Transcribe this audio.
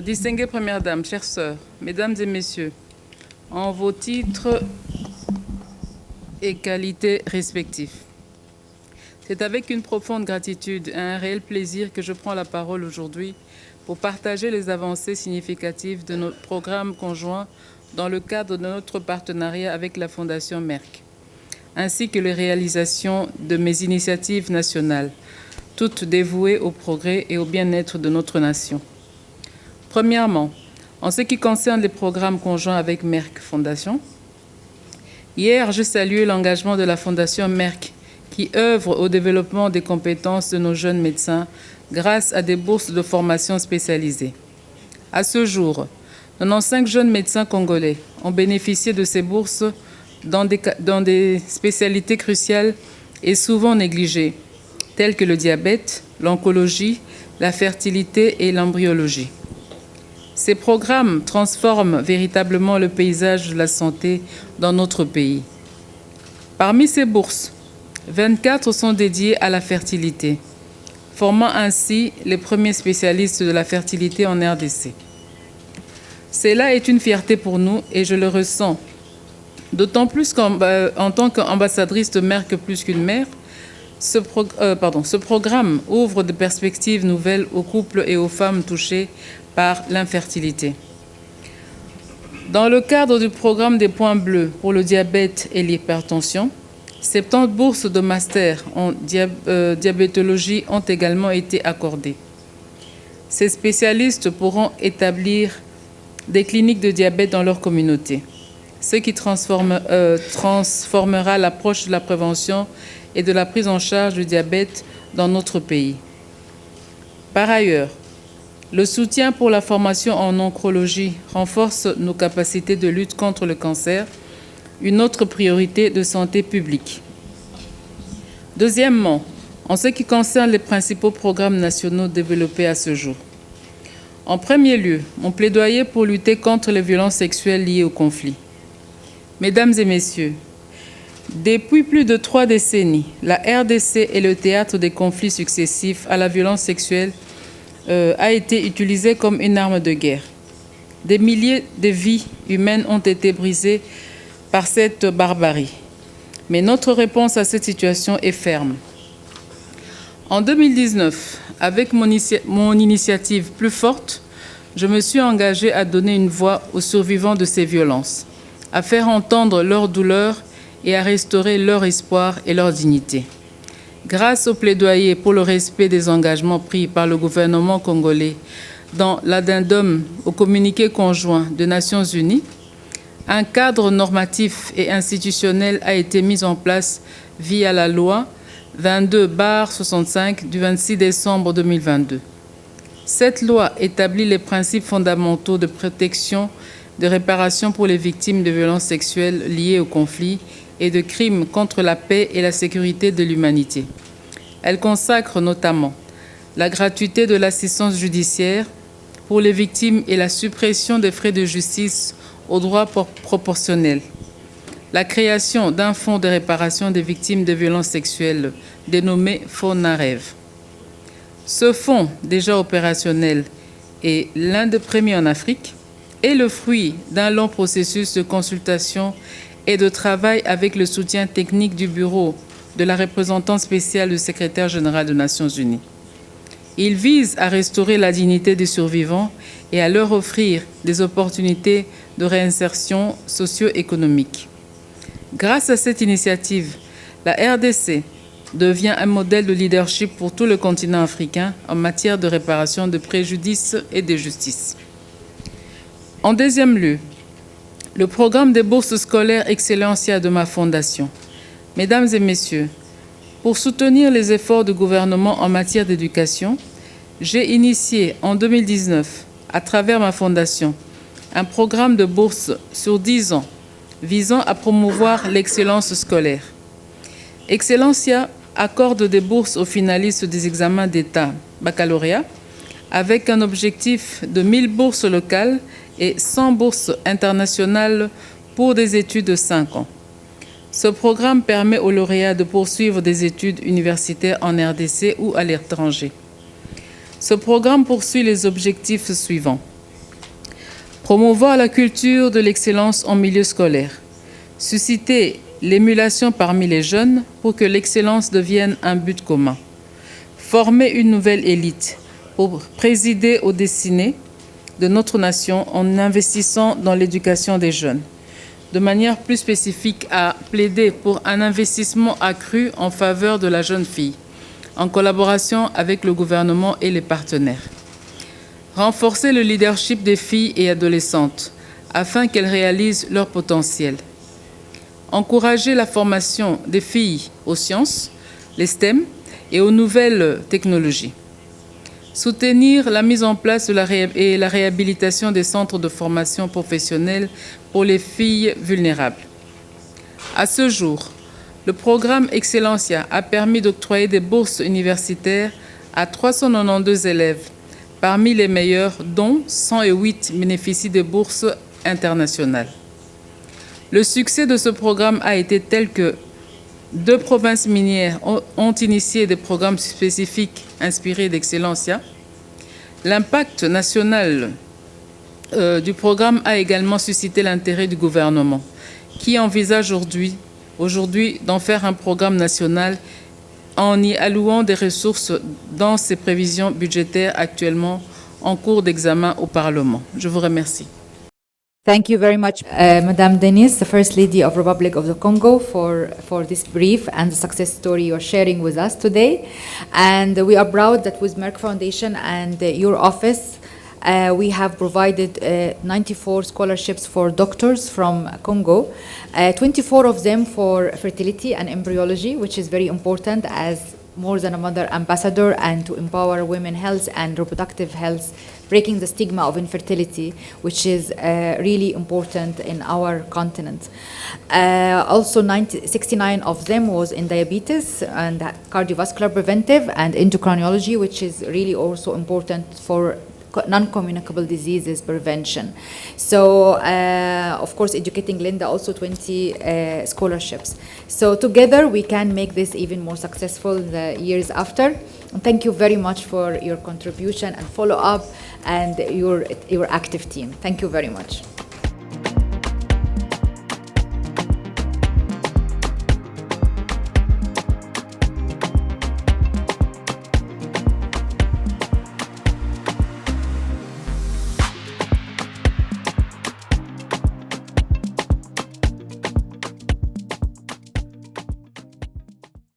Distinguée Première Dame, chères sœurs, Mesdames et Messieurs, en vos titres et qualités respectifs, c'est avec une profonde gratitude et un réel plaisir que je prends la parole aujourd'hui pour partager les avancées significatives de notre programme conjoint dans le cadre de notre partenariat avec la Fondation Merck, ainsi que les réalisations de mes initiatives nationales, toutes dévouées au progrès et au bien-être de notre nation. Premièrement, en ce qui concerne les programmes conjoints avec Merck Fondation, hier, je saluais l'engagement de la Fondation Merck qui œuvre au développement des compétences de nos jeunes médecins grâce à des bourses de formation spécialisées. À ce jour, 95 jeunes médecins congolais ont bénéficié de ces bourses dans des spécialités cruciales et souvent négligées, telles que le diabète, l'oncologie, la fertilité et l'embryologie. Ces programmes transforment véritablement le paysage de la santé dans notre pays. Parmi ces bourses, 24 sont dédiées à la fertilité, formant ainsi les premiers spécialistes de la fertilité en RDC. Cela est une fierté pour nous et je le ressens, d'autant plus qu'en tant qu'ambassadrice de Merck plus qu'une mère, ce programme ouvre des perspectives nouvelles aux couples et aux femmes touchées par l'infertilité. Dans le cadre du programme des points bleus pour le diabète et l'hypertension, 70 bourses de master en diabétologie ont également été accordées. Ces spécialistes pourront établir des cliniques de diabète dans leur communauté, ce qui transformera l'approche de la prévention et de la prise en charge du diabète dans notre pays. Par ailleurs, le soutien pour la formation en oncologie renforce nos capacités de lutte contre le cancer, une autre priorité de santé publique. Deuxièmement, en ce qui concerne les principaux programmes nationaux développés à ce jour. En premier lieu, mon plaidoyer pour lutter contre les violences sexuelles liées au conflit. Mesdames et messieurs, depuis plus de 3 décennies, la RDC est le théâtre des conflits successifs à la violence sexuelle a été utilisée comme une arme de guerre. Des milliers de vies humaines ont été brisées par cette barbarie. Mais notre réponse à cette situation est ferme. En 2019, avec mon initiative Plus forte, je me suis engagée à donner une voix aux survivants de ces violences, à faire entendre leur douleur et à restaurer leur espoir et leur dignité. Grâce au plaidoyer pour le respect des engagements pris par le gouvernement congolais dans l'addendum au communiqué conjoint des Nations Unies, un cadre normatif et institutionnel a été mis en place via la loi 22/65 du 26 décembre 2022. Cette loi établit les principes fondamentaux de protection, de réparation pour les victimes de violences sexuelles liées au conflit et de crimes contre la paix et la sécurité de l'humanité. Elle consacre notamment la gratuité de l'assistance judiciaire pour les victimes et la suppression des frais de justice au droit proportionnel, la création d'un fonds de réparation des victimes de violences sexuelles dénommé FONAREV. Ce fonds, déjà opérationnel et l'un des premiers en Afrique, est le fruit d'un long processus de consultation et de travail avec le soutien technique du bureau de la représentante spéciale du secrétaire général des Nations Unies. Il vise à restaurer la dignité des survivants et à leur offrir des opportunités de réinsertion socio-économique. Grâce à cette initiative, la RDC devient un modèle de leadership pour tout le continent africain en matière de réparation de préjudices et de justice. En deuxième lieu, le programme des bourses scolaires Excellencia de ma fondation. Mesdames et messieurs, pour soutenir les efforts du gouvernement en matière d'éducation, j'ai initié en 2019, à travers ma fondation, un programme de bourse sur 10 ans visant à promouvoir l'excellence scolaire. Excellencia accorde des bourses aux finalistes des examens d'État baccalauréat avec un objectif de 1000 bourses locales et 100 bourses internationales pour des études de 5 ans. Ce programme permet aux lauréats de poursuivre des études universitaires en RDC ou à l'étranger. Ce programme poursuit les objectifs suivants. Promouvoir la culture de l'excellence en milieu scolaire. Susciter l'émulation parmi les jeunes pour que l'excellence devienne un but commun. Former une nouvelle élite pour présider aux destinées de notre nation en investissant dans l'éducation des jeunes. De manière plus spécifique, à plaider pour un investissement accru en faveur de la jeune fille, en collaboration avec le gouvernement et les partenaires. Renforcer le leadership des filles et adolescentes afin qu'elles réalisent leur potentiel. Encourager la formation des filles aux sciences, les STEM et aux nouvelles technologies. Soutenir la mise en place et la réhabilitation des centres de formation professionnelle pour les filles vulnérables. À ce jour, le programme Excellencia a permis d'octroyer des bourses universitaires à 392 élèves, parmi les meilleurs, dont 108 bénéficient de bourses internationales. Le succès de ce programme a été tel que 2 provinces minières ont initié des programmes spécifiques inspirés d'Excellencia. L'impact national du programme a également suscité l'intérêt du gouvernement, qui envisage aujourd'hui d'en faire un programme national en y allouant des ressources dans ses prévisions budgétaires actuellement en cours d'examen au Parlement. Je vous remercie. Thank you very much, Madame Denise, the First Lady of Republic of the Congo, for this brief and the success story you're sharing with us today. And we are proud that with Merck Foundation and your office, we have provided 94 scholarships for doctors from Congo, 24 of them for fertility and embryology, which is very important as more than a mother ambassador and to empower women's health and reproductive health, breaking the stigma of infertility, which is really important in our continent. Also 69 of them was in diabetes and cardiovascular preventive and endocrinology, which is really also important for non-communicable diseases prevention. So, of course, educating Linda also 20 scholarships. So together we can make this even more successful the years after. And thank you very much for your contribution and follow-up and your active team. Thank you very much.